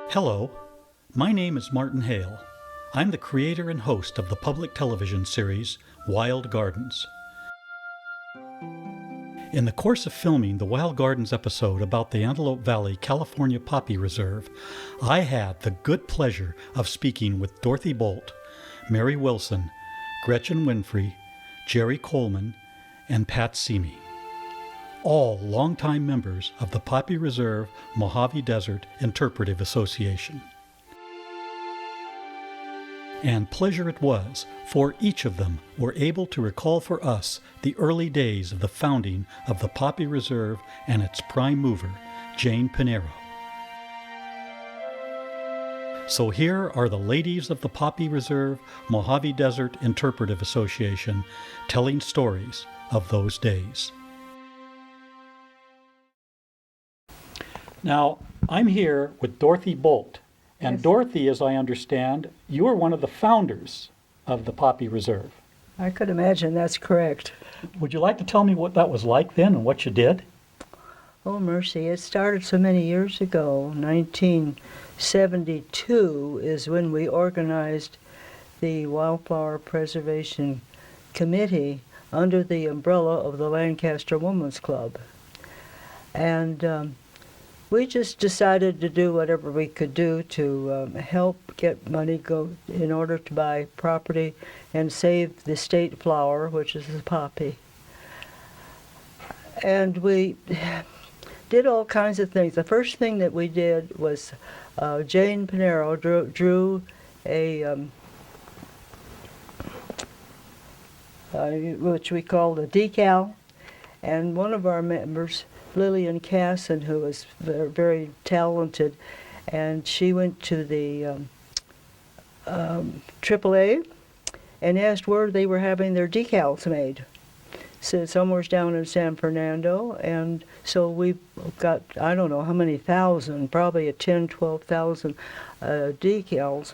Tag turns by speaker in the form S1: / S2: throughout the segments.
S1: Hello, my name is Martin Hale. I'm the creator and host of the public television series Wild Gardens. In the course of filming the Wild Gardens episode about the Antelope Valley, California Poppy Reserve, I had the good pleasure of speaking with Dorothy Bolt, Mary Wilson, Gretchen Winfrey, Jerry Coleman, and Pat Simi, all longtime members of the Poppy Reserve Mojave Desert Interpretive Association. And pleasure it was, for each of them were able to recall for us the early days of the founding of the Poppy Reserve and its prime mover, Jane Pinero. So here are the ladies of the Poppy Reserve Mojave Desert Interpretive Association telling stories of those days. Now, I'm here with Dorothy Bolt. And
S2: Yes.
S1: Dorothy, as I understand, you are one of the founders of the Poppy Reserve.
S2: I could imagine that's correct.
S1: Would you like to tell me what that was like then and what you did?
S2: Oh, mercy. It started so many years ago. 1972 is when we organized the Wildflower Preservation Committee under the umbrella of the Lancaster Women's Club. And we just decided to do whatever we could do to help get money go in order to buy property and save the state flower, which is the poppy. And we did all kinds of things. The first thing that we did was Jane Pinero drew a which we called a decal, and one of our members, Lillian Casson, who was very, very talented, and she went to the AAA and asked where they were having their decals made. So somewhere down in San Fernando, and so we got, I don't know how many thousand, probably 12,000 decals.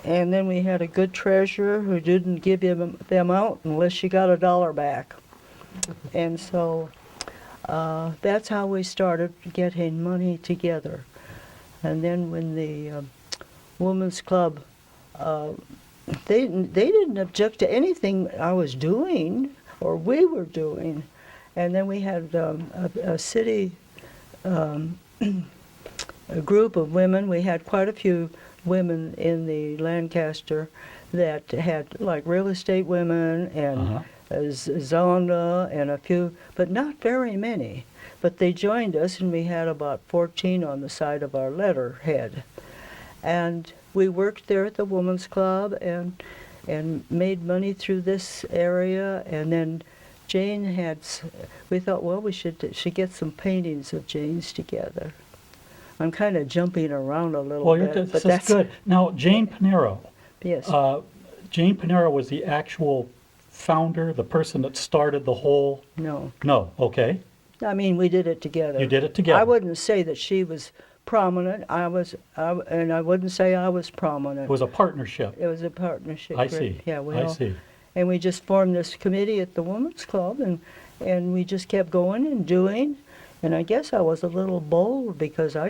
S2: And then we had a good treasurer who didn't give them out unless she got $1 back. And so that's how we started getting money together. And then when the Women's Club, they didn't object to anything I was doing or we were doing. And then we had a city, a group of women. We had quite a few women in the Lancaster that had like real estate women and Zonda and a few, but not very many. But they joined us, and we had about 14 on the side of our letterhead. And we worked there at the Women's Club and made money through this area. And then Jane had, we thought, well, we should get some paintings of Jane's together. I'm kind of jumping around a little bit.
S1: But that's good. Now, Jane Pinero.
S2: Yes.
S1: Jane Pinero was the actual founder, the person that started the whole...
S2: No.
S1: No, okay.
S2: I mean, we did it together.
S1: You did it together.
S2: I wouldn't say that she was prominent. And I wouldn't say I was prominent.
S1: It was a partnership.
S2: It was a partnership.
S1: I see.
S2: Yeah,
S1: I see.
S2: And we just formed this committee at the Women's Club, and we just kept going and doing. And I guess I was a little bold because I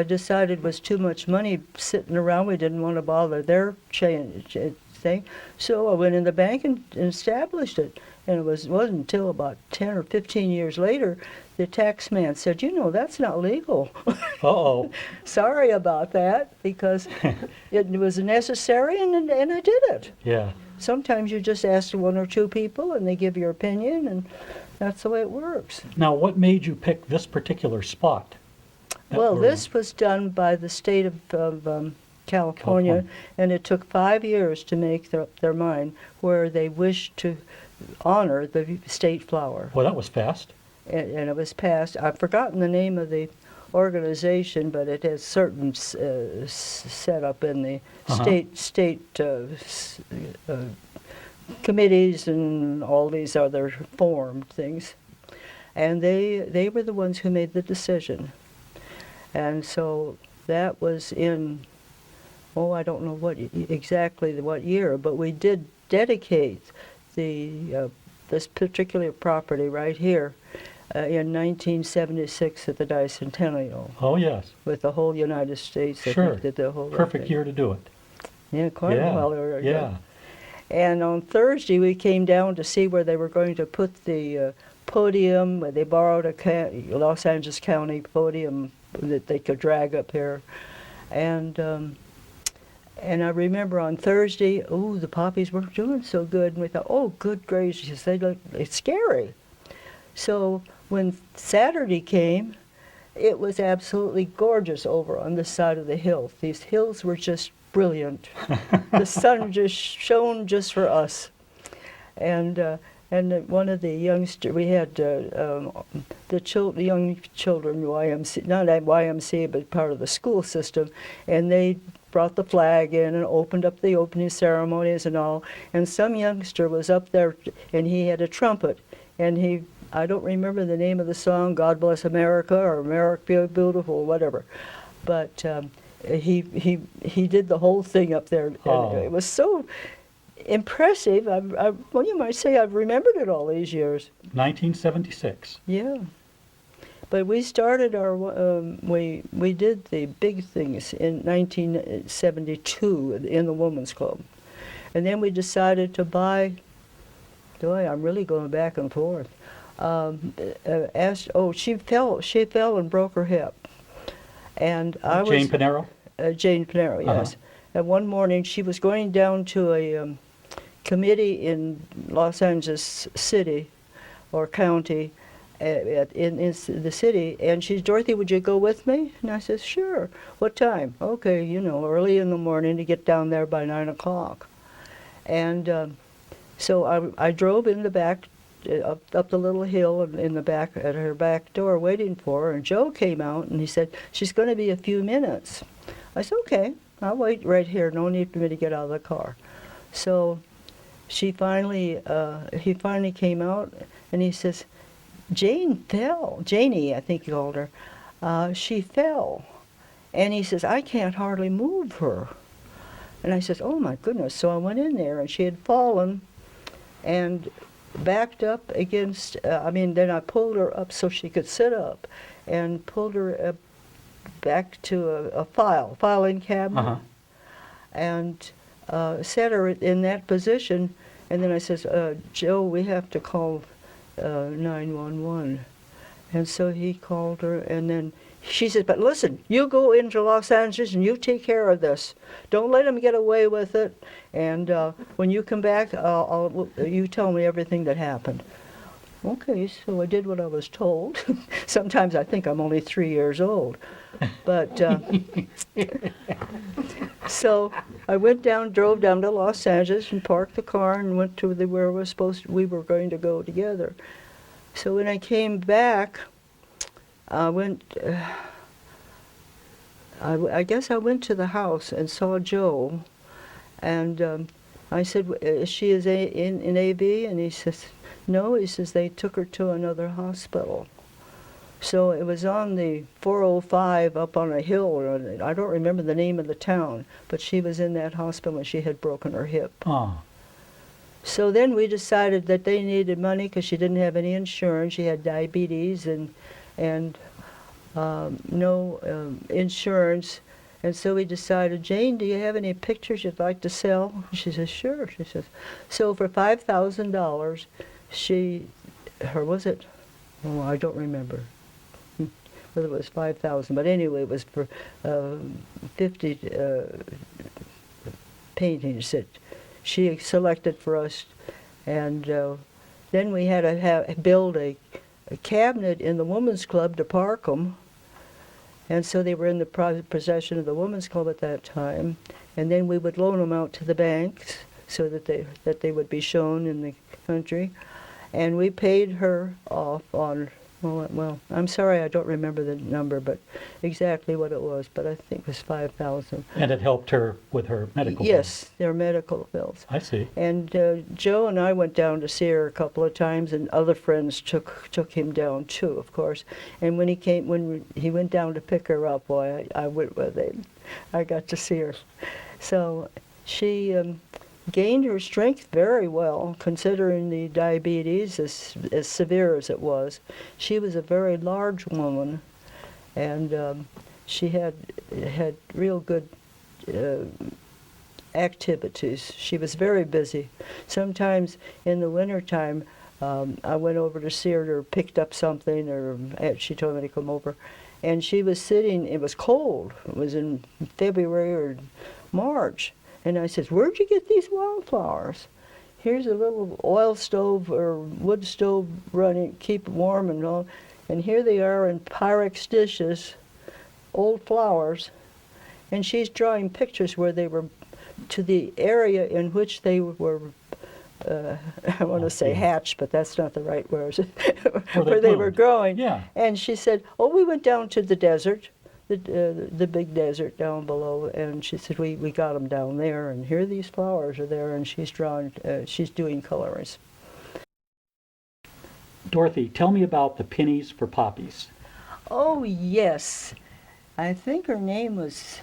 S2: decided it was too much money sitting around. We didn't want to bother their thing. So I went in the bank and established it. And it wasn't until about 10 or 15 years later, the tax man said, you know, that's not legal.
S1: Uh-oh.
S2: Sorry about that, because it was necessary, and I did it.
S1: Yeah.
S2: Sometimes you just ask one or two people, and they give your opinion, and that's the way it works.
S1: Now, what made you pick this particular spot?
S2: Well, this was done by the state of California, and it took 5 years to make their mind where they wished to honor the state flower.
S1: Well, that was fast.
S2: And it was passed. I've forgotten the name of the organization, but it has certain set up in the state committees and all these other formed things. And they were the ones who made the decision. And so that was in, I don't know exactly what year, but we did dedicate this particular property right here in 1976 at the bicentennial
S1: Oh, yes.
S2: with the whole United States. I
S1: Sure.
S2: think, did the whole
S1: Perfect
S2: thing.
S1: year to do it.
S2: Yeah, quite a
S1: Yeah.
S2: while ago.
S1: Yeah.
S2: And on Thursday, we came down to see where they were going to put the podium. They borrowed a Los Angeles County podium that they could drag up here. And I remember on Thursday, oh, the poppies weren't doing so good. And we thought, oh, good gracious, it's scary. So when Saturday came, it was absolutely gorgeous over on this side of the hill. These hills were just brilliant. The sun just shone just for us. And one of the youngsters, we had the young children, YMCA, not at YMCA, but part of the school system, and they brought the flag in and opened up the opening ceremonies and all. And some youngster was up there, and he had a trumpet, and I don't remember the name of the song, God Bless America, or America Beautiful, or whatever. But he did the whole thing up there, and it was so impressive. Well, you might say I've remembered it all these years.
S1: 1976.
S2: Yeah. But we started we did the big things in 1972 in the Women's Club. And then we decided to buy, boy, I'm really going back and forth. She fell and broke her hip. And
S1: Jane Pinero?
S2: Jane Pinero, yes. And one morning she was going down to a committee in Los Angeles City or county, in the city, and she's, Dorothy, would you go with me? And I said, sure. What time? Okay, early in the morning to get down there by 9 o'clock. And so I drove in the back, up the little hill in the back, at her back door waiting for her, and Joe came out and he said, she's going to be a few minutes. I said, okay, I'll wait right here, no need for me to get out of the car. So he finally came out and he says, Jane fell. Janie, I think he called her. She fell. And he says, I can't hardly move her. And I says, oh my goodness. So I went in there and she had fallen and backed up against, then I pulled her up so she could sit up and pulled her back to a filing cabinet. And set her in that position. And then I says, Joe, we have to call 911. And so he called her, and then she said, but listen, you go into Los Angeles and you take care of this. Don't let him get away with it. And when you come back, you tell me everything that happened. Okay, so I did what I was told. Sometimes I think I'm only 3 years old. But so I drove down to Los Angeles and parked the car and went to where we were going to go together. So when I came back, I guess I went to the house and saw Joe, and I said, is she in AV? And he says, no. He says, they took her to another hospital. So it was on the 405 up on a hill. I don't remember the name of the town, but she was in that hospital and she had broken her hip.
S1: Oh.
S2: So then we decided that they needed money because she didn't have any insurance. She had diabetes and no insurance. And so we decided, Jane, do you have any pictures you'd like to sell? She says, sure. She says, so for $5,000, oh, I don't remember whether it was 5,000, but anyway, it was for 50 paintings that she selected for us. And then we had to build a cabinet in the Women's Club to park them. And so they were in the possession of the Women's Club at that time. And then we would loan them out to the banks so that they would be shown in the country. And we paid her off on, well, I'm sorry I don't remember the number, but exactly what it was, but I think it was 5,000.
S1: And it helped her with her medical bills?
S2: Yes, their medical bills.
S1: I see.
S2: And Joe and I went down to see her a couple of times, and other friends took him down too, of course. And when he went down to pick her up, boy, I went with him. I got to see her. So she gained her strength very well, considering the diabetes as severe as it was. She was a very large woman, and she had real good activities. She was very busy. Sometimes in the wintertime, I went over to see her or picked up something, or she told me to come over. And she was sitting, it was cold. It was in February or March. And I said, "Where'd you get these wildflowers? Here's a little oil stove or wood stove running, keep it warm and all. And here they are in Pyrex dishes, old flowers." And she's drawing pictures where they were to the area in which they were, I want to say hatched, but that's not the right word, where they were growing.
S1: Yeah.
S2: And she said, "Oh, we went down to the desert, the big desert down below," and she said, we got them down there, and here these flowers are there, and she's drawing, she's doing colorings.
S1: Dorothy, tell me about the pennies for poppies.
S2: Oh, yes. I think her name was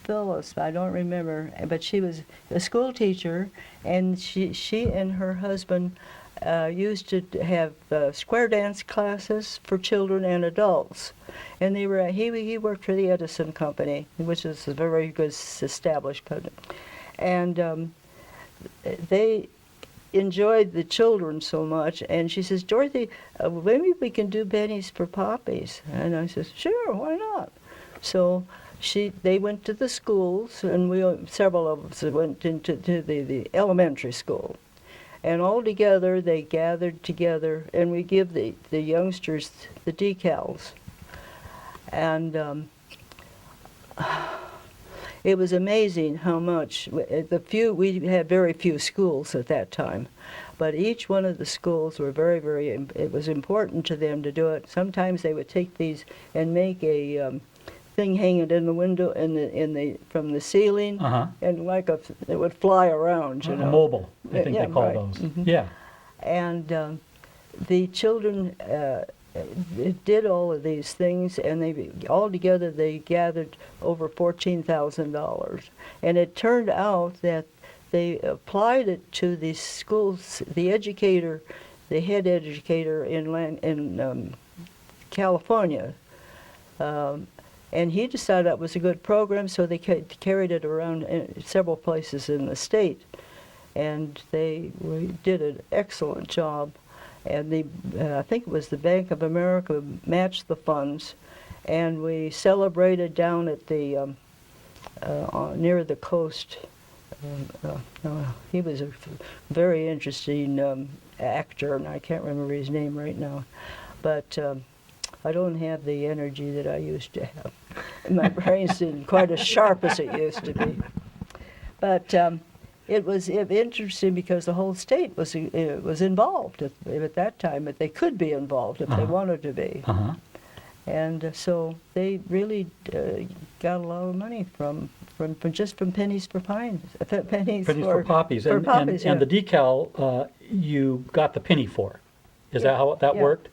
S2: Phyllis, I don't remember, but she was a school teacher, and she and her husband used to have square dance classes for children and adults. And they were he worked for the Edison Company, which is a very good established company. And they enjoyed the children so much, and she says, "Dorothy, maybe we can do pennies for poppies." And I said, "Sure, why not?" So they went to the schools, and several of us went into the elementary school. And all together, they gathered together, and we give the youngsters the decals. And it was amazing how much, we had very few schools at that time, but each one of the schools were very, it was important to them to do it. Sometimes they would take these and make a thing hanging in the window from the ceiling, and it would fly around, you know.
S1: A mobile, I think
S2: Yeah,
S1: they call
S2: right.
S1: those.
S2: Mhm.
S1: Yeah.
S2: And the children did all of these things, and all together they gathered over $14,000. And it turned out that they applied it to the schools. The educator, the head educator in California, and he decided that was a good program, so they carried it around in several places in the state. And they did an excellent job. And I think it was the Bank of America matched the funds. And we celebrated down at the, near the coast. He was a very interesting actor, and I can't remember his name right now. But I don't have the energy that I used to have. My brain's not quite as sharp as it used to be. But it was interesting because the whole state was involved at that time, but they could be involved if they wanted to be. And so they really got a lot of money from pennies for pines, pennies
S1: for poppies.
S2: For poppies,
S1: and the decal you got the penny for. Is that how that worked?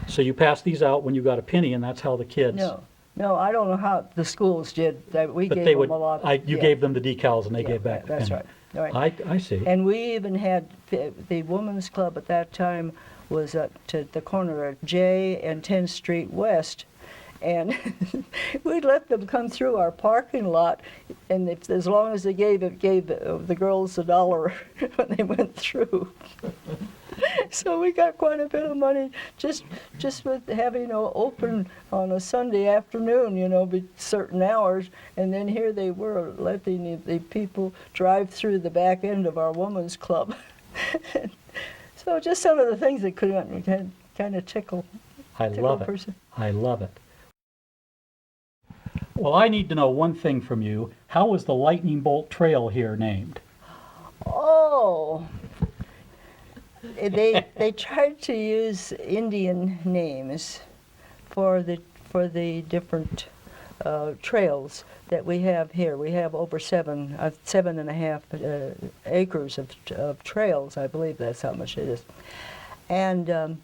S1: So you passed these out when you got a penny, and that's how the kids.
S2: No, I don't know how the schools did. We
S1: but
S2: gave
S1: they
S2: them
S1: would,
S2: a lot.
S1: you gave them the decals, and they gave back the
S2: That's
S1: penny.
S2: right.
S1: I see.
S2: And we even had the women's club at that time was at the corner of J and 10th Street West. And we'd let them come through our parking lot, and as long as they gave the girls $1 when they went through. So we got quite a bit of money just with having open on a Sunday afternoon, certain hours, and then here they were letting the people drive through the back end of our women's club. So just some of the things that could kind of tickle.
S1: I love it. I love it. Well, I need to know one thing from you. How was the Lightning Bolt Trail here named?
S2: Oh, they tried to use Indian names for the different trails that we have here. We have over 7.5 acres of trails. I believe that's how much it is, and.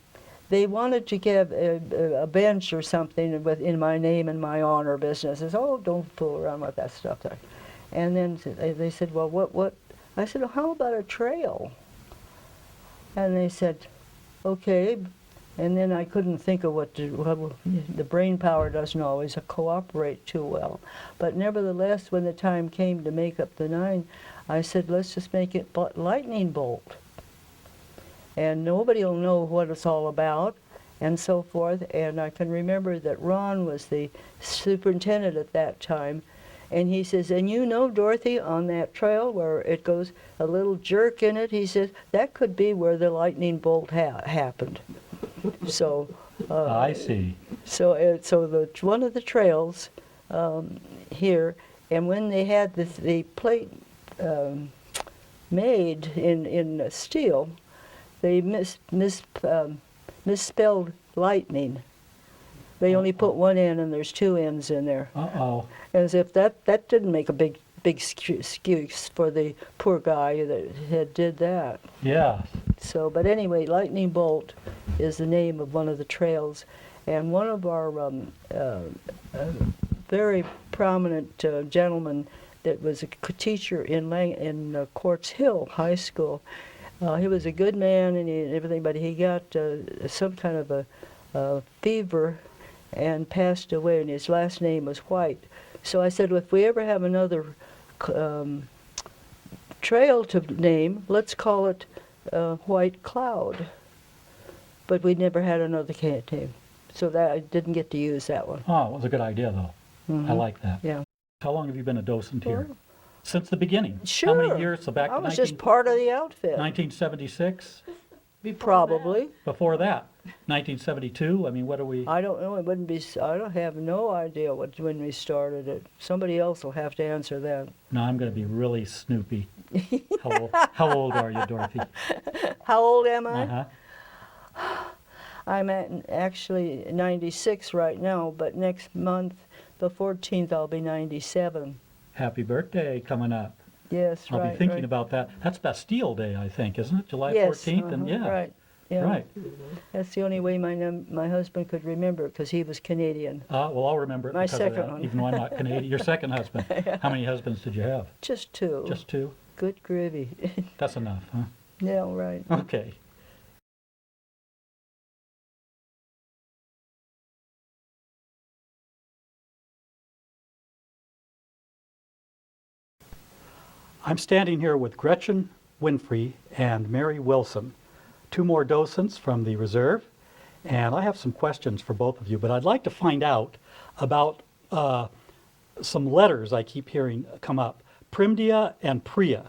S2: They wanted to give a bench or something in my name and my honor business. I said, "Oh, don't fool around with that stuff there." And then they said, "Well, what I said, well, how about a trail? And they said, okay. And then I couldn't think of what the brain power doesn't always cooperate too well. But nevertheless, when the time came to make up the 9, I said, let's just make it lightning bolt. And nobody will know what it's all about, and so forth. And I can remember that Ron was the superintendent at that time, and he says, and you know, Dorothy, on that trail where it goes a little jerk in it, he says, that could be where the lightning bolt happened. So
S1: I see.
S2: So one of the trails here, and when they had the plate made in steel, they misspelled lightning. They only put one N and there's 2 N's in there.
S1: Uh-oh.
S2: As if that didn't make a big excuse for the poor guy that had did that.
S1: Yeah.
S2: So, but anyway, Lightning Bolt is the name of one of the trails, and one of our very prominent gentlemen that was a teacher in Quartz Hill High School. He was a good man and everything, but he got some kind of a fever and passed away, and his last name was White. So I said, well, if we ever have another trail to name, let's call it White Cloud. But we never had another name, so that I didn't get to use that one.
S1: Oh, it was a good idea, though. I like that.
S2: Yeah.
S1: How long have you been a docent here? Since the beginning?
S2: Sure.
S1: How many years? So back
S2: I
S1: to
S2: was just part of the outfit.
S1: 1976?
S2: Probably.
S1: Before that? 1972? I mean, what are we...
S2: I don't know. It wouldn't be. I don't have no idea when we started it. Somebody else will have to answer that.
S1: No, I'm going to be really snoopy. How old are you, Dorothy?
S2: How old am I?
S1: Uh-huh.
S2: I'm actually 96 right now, but next month, the 14th, I'll be 97.
S1: Happy birthday coming up.
S2: Yes,
S1: I'll
S2: right.
S1: be thinking
S2: right.
S1: about that. That's Bastille Day, I think, isn't it? July
S2: Yes,
S1: 14th? And yeah.
S2: Right. Yeah.
S1: Right.
S2: That's the only way my husband could remember it, because he was Canadian.
S1: Well, I'll remember it
S2: My
S1: because
S2: second
S1: of that,
S2: one.
S1: even though I'm not Canadian. Your second husband. How many husbands did you have?
S2: Just 2.
S1: Just 2?
S2: Good gravy.
S1: That's enough, huh?
S2: Yeah, right.
S1: Okay. I'm standing here with Gretchen Winfrey and Mary Wilson, 2 more docents from the reserve, and I have some questions for both of you, but I'd like to find out about some letters I keep hearing come up, Primdia and Priya.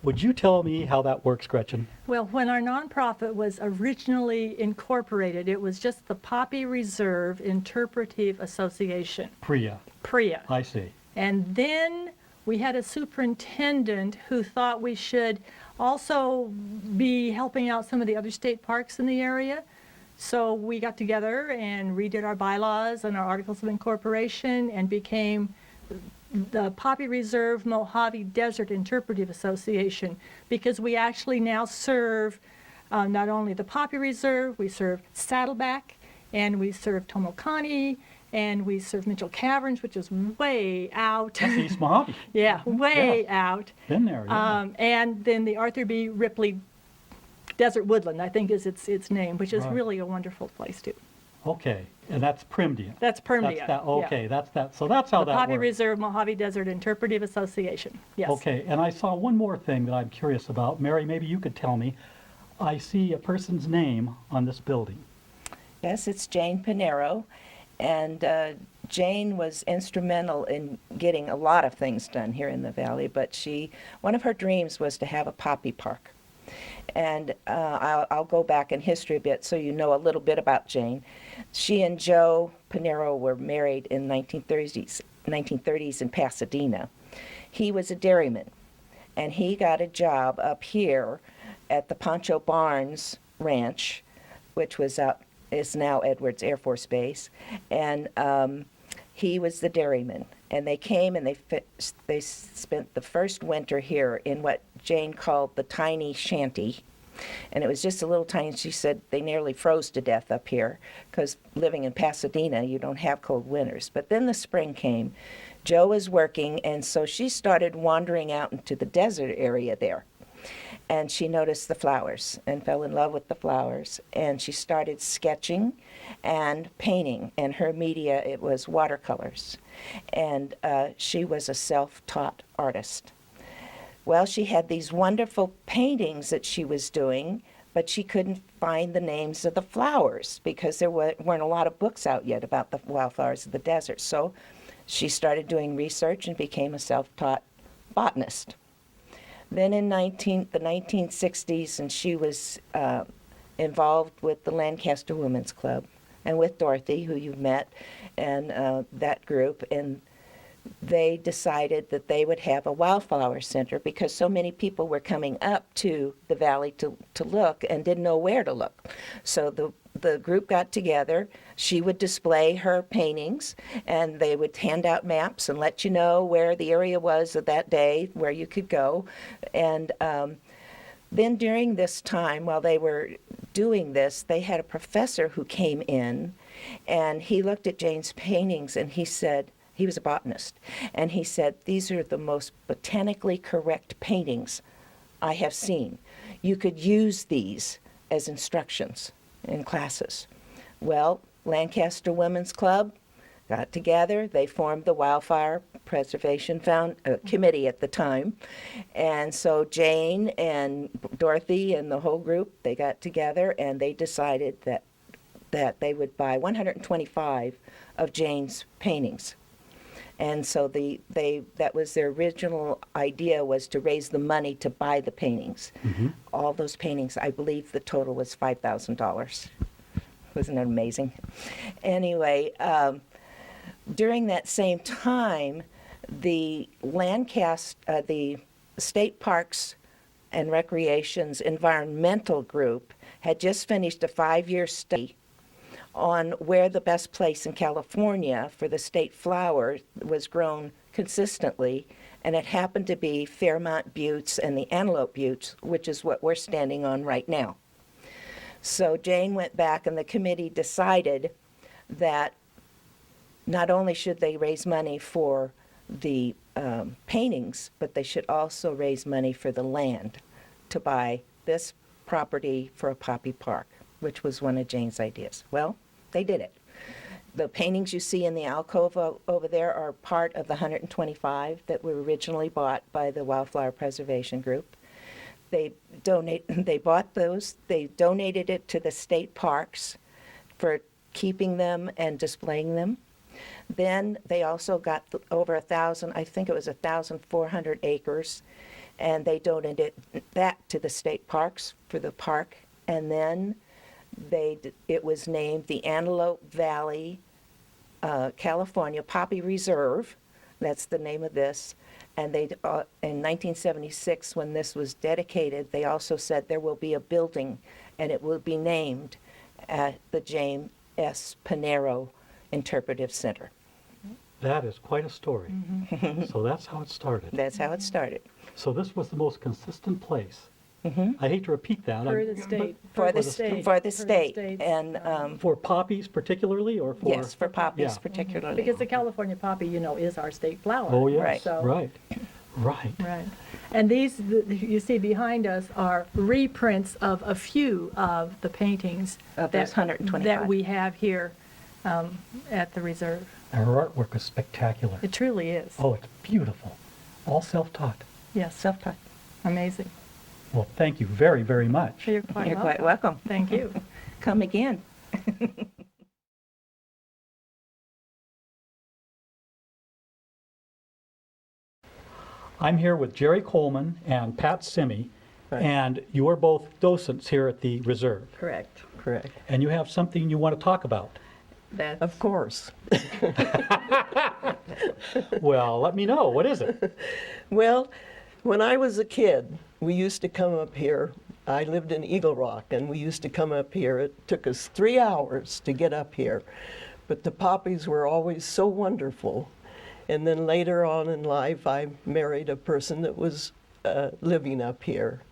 S1: Would you tell me how that works, Gretchen?
S3: Well, when our nonprofit was originally incorporated, it was just the Poppy Reserve Interpretive Association,
S1: Priya.
S3: PRIA.
S1: I see.
S3: And then we had a superintendent who thought we should also be helping out some of the other state parks in the area. So we got together and redid our bylaws and our articles of incorporation and became the Poppy Reserve Mojave Desert Interpretive Association, because we actually now serve not only the Poppy Reserve, we serve Saddleback, and we serve Tomokani, and we serve Mitchell Caverns, which is way out.
S1: That's East Mojave.
S3: Yeah, way out.
S1: Been there, yeah.
S3: And then the Arthur B. Ripley Desert Woodland, I think is its name, which is
S1: Right.
S3: really a wonderful place too.
S1: Okay, and that's Primdia.
S3: That's Permdia.
S1: That's that,
S3: yeah.
S1: okay, that's that. So that's how
S3: The
S1: that
S3: Poppy
S1: works.
S3: Reserve Mojave Desert Interpretive Association, yes.
S1: Okay, and I saw one more thing that I'm curious about. Mary, maybe you could tell me. I see a person's name on this building.
S4: Yes, it's Jane Pinero, and Jane was instrumental in getting a lot of things done here in the valley, but one of her dreams was to have a poppy park. And I'll go back in history a bit so you know a little bit about Jane. She and Joe Pinero were married in 1930s in Pasadena. He was a dairyman, and he got a job up here at the Pancho Barnes Ranch, which is now Edwards Air Force Base, and he was the dairyman. And they came and they spent the first winter here in what Jane called the tiny shanty. And it was just a little tiny, she said they nearly froze to death up here, because living in Pasadena, you don't have cold winters. But then the spring came. Joe was working, and so she started wandering out into the desert area there. And she noticed the flowers and fell in love with the flowers. And she started sketching and painting. And her media, it was watercolors. And she was a self-taught artist. Well, she had these wonderful paintings that she was doing, but she couldn't find the names of the flowers because there weren't a lot of books out yet about the wildflowers of the desert. So she started doing research and became a self-taught botanist. Then in the 1960s, and she was involved with the Lancaster Women's Club and with Dorothy, who you've met, and that group. And they decided that they would have a wildflower center because so many people were coming up to the valley to look and didn't know where to look. So the group got together. She would display her paintings, and they would hand out maps and let you know where the area was of that day, where you could go. And then during this time, while they were doing this, they had a professor who came in, and he looked at Jane's paintings, and he said, he was a botanist, and he said, "These are the most botanically correct paintings I have seen. You could use these as instructions in classes." Well, Lancaster Women's Club got together. They formed the Wildfire Preservation Committee at the time. And so Jane and Dorothy and the whole group, they got together and they decided that they would buy 125 of Jane's paintings. And so that was their original idea, was to raise the money to buy the paintings.
S1: Mm-hmm.
S4: All those paintings, I believe the total was $5,000. Wasn't that amazing? Anyway, during that same time, the the State Parks and Recreation's environmental group had just finished a 5-year study on where the best place in California for the state flower was grown consistently, and it happened to be Fairmont Buttes and the Antelope Buttes, which is what we're standing on right now. So Jane went back, and the committee decided that not only should they raise money for the paintings, but they should also raise money for the land to buy this property for a poppy park, which was one of Jane's ideas. Well, they did it. The paintings you see in the alcove over there are part of the 125 that were originally bought by the Wildflower Preservation Group. They bought those, they donated it to the state parks for keeping them and displaying them. Then they also got over 1,000, I think it was 1,400 acres, and they donated that to the state parks for the park. And then it was named the Antelope Valley, California Poppy Reserve. That's the name of this. And they, in 1976, when this was dedicated, they also said there will be a building, and it will be named the James S. Panero Interpretive Center.
S1: That is quite a story.
S3: Mm-hmm.
S1: So that's how it started.
S4: That's how it started.
S1: So this was the most consistent place. I hate to repeat that.
S3: For the state.
S4: For the
S3: states.
S4: state. And
S1: For poppies particularly, or for?
S4: yes, for poppies
S1: Yeah.
S4: particularly.
S3: Because the California poppy, you know, is our state flower.
S1: Oh, yes,
S4: Right.
S3: So-
S1: right, right.
S3: Right. And these, you see behind us, are reprints of a few of the paintings
S4: Of those 125.
S3: that we have here at the reserve.
S1: Our artwork is spectacular.
S3: It truly is.
S1: Oh, it's beautiful. All self-taught.
S3: Yes,
S4: Self-taught.
S3: amazing.
S1: Well, thank you very, very much.
S3: You're quite
S4: You're
S3: welcome.
S4: quite welcome.
S3: Thank you.
S4: Come again.
S1: I'm here with Jerry Coleman and Pat Simi, and you are both docents here at the Reserve.
S5: Correct.
S1: And you have something you want to talk about.
S5: Of course.
S1: Well, let me know. What is it?
S5: Well, when I was a kid, we used to come up here. I lived in Eagle Rock, and we used to come up here. It took us 3 hours to get up here, but the poppies were always so wonderful. And then later on in life, I married a person that was living up here,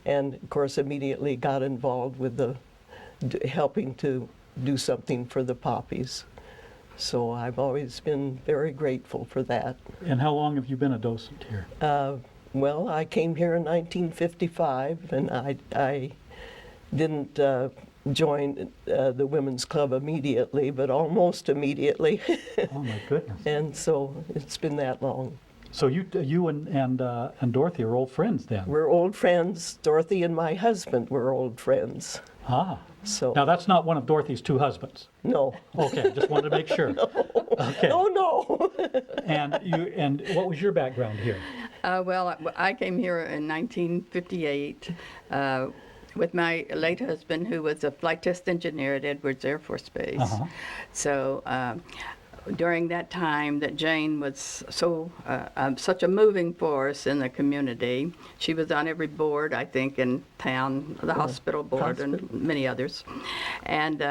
S5: and of course immediately got involved with the helping to do something for the poppies. So I've always been very grateful for that.
S1: And how long have you been a docent here?
S5: Well, I came here in 1955, and I didn't join the Women's Club immediately, but almost immediately.
S1: Oh my goodness.
S5: And so it's been that long.
S1: So you and Dorothy are old friends then?
S5: We're old friends. Dorothy and my husband were old friends.
S1: Ah.
S5: So
S1: Now that's not one of Dorothy's two husbands.
S5: no.
S1: Okay, just wanted to make sure. Okay.
S5: No.
S1: And what was your background here?
S6: Well, I came here in 1958 with my late husband, who was a flight test engineer at Edwards Air Force Base.
S1: Uh-huh.
S6: So during that time that Jane was such a moving force in the community, she was on every board, I think, in town, the hospital board and many others. And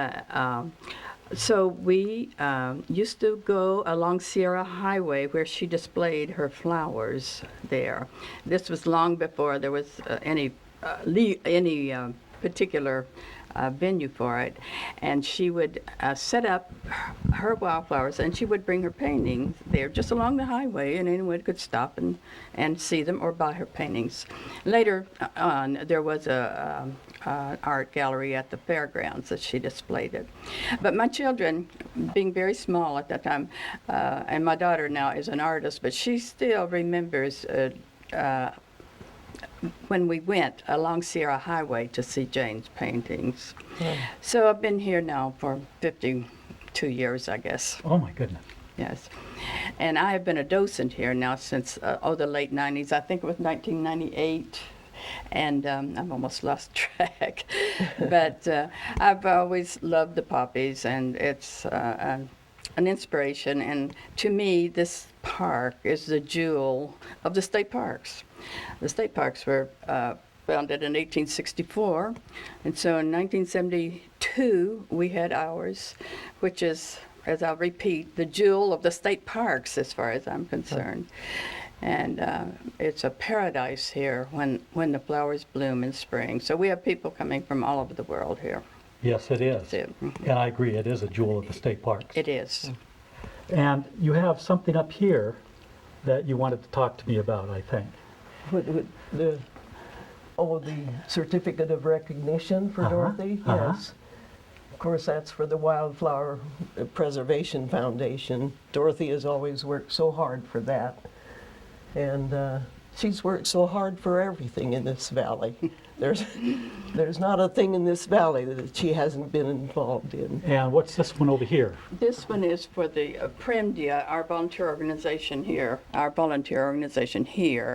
S6: so we used to go along Sierra Highway where she displayed her flowers there. This was long before there was any particular venue for it. And she would set up her wildflowers, and she would bring her paintings there just along the highway, and anyone could stop and see them or buy her paintings. Later on, there was an art gallery at the fairgrounds that she displayed it. But my children, being very small at that time, and my daughter now is an artist, but she still remembers when we went along Sierra Highway to see Jane's paintings. So I've been here now for 52 years, I guess.
S1: Oh my goodness.
S6: Yes. And I have been a docent here now since, the late 90s. I think it was 1998. And I've almost lost track. But I've always loved the poppies, and it's an inspiration. And to me, this park is the jewel of the state parks. The state parks were founded in 1864, and so in 1972 we had ours, which is, as I'll repeat, the jewel of the state parks as far as I'm concerned. And it's a paradise here when the flowers bloom in spring. So we have people coming from all over the world here.
S1: Yes, it is.
S6: So,
S1: And I agree, it is a jewel of the state parks.
S6: it is.
S1: And you have something up here that you wanted to talk to me about, I think.
S5: The certificate of recognition for Dorothy? Yes. Of course, that's for the Wildflower Preservation Foundation. Dorothy has always worked so hard for that. And she's worked so hard for everything in this valley. There's not a thing in this valley that she hasn't been involved in.
S1: And what's this one over here?
S6: This one is for the Premdia, our volunteer organization here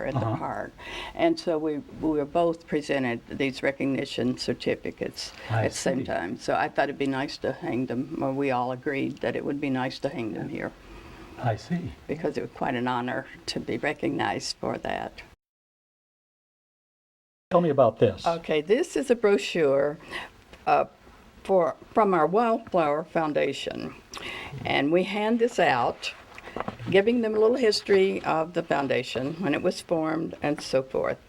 S6: at the park. And so we were both presented these recognition certificates
S1: I
S6: at the same
S1: see.
S6: time. So I thought it'd be nice to hang them, or we all agreed that it would be nice to hang them here,
S1: I see.
S6: because it was quite an honor to be recognized for that.
S1: Tell me about this.
S6: Okay, this is a brochure from our Wildflower Foundation. And we hand this out, giving them a little history of the foundation, when it was formed, and so forth.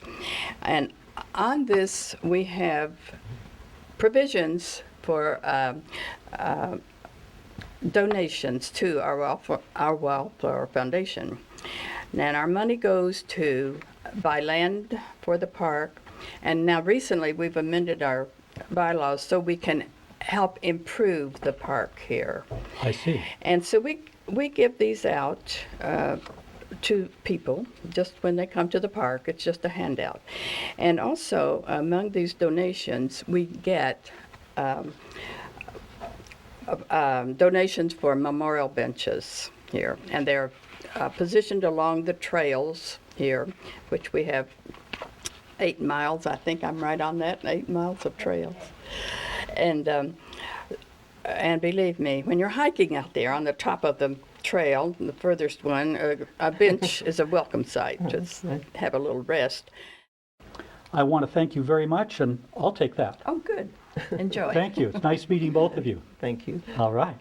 S6: And on this, we have provisions for donations to our Wildflower Foundation. And our money goes to buy land for the park. And now recently, we've amended our bylaws so we can help improve the park here.
S1: I see.
S6: And so we give these out to people just when they come to the park. It's just a handout. And also, among these donations, we get donations for memorial benches here. And they're positioned along the trails here, which we have 8 miles, I think I'm right on that, 8 miles of trails. And believe me, when you're hiking out there on the top of the trail, the furthest one, a bench is a welcome sight. Just have a little rest.
S1: I want to thank you very much, and I'll take that.
S6: Oh, good. Enjoy.
S1: Thank you. It's nice meeting both of you.
S5: Thank you.
S1: All right.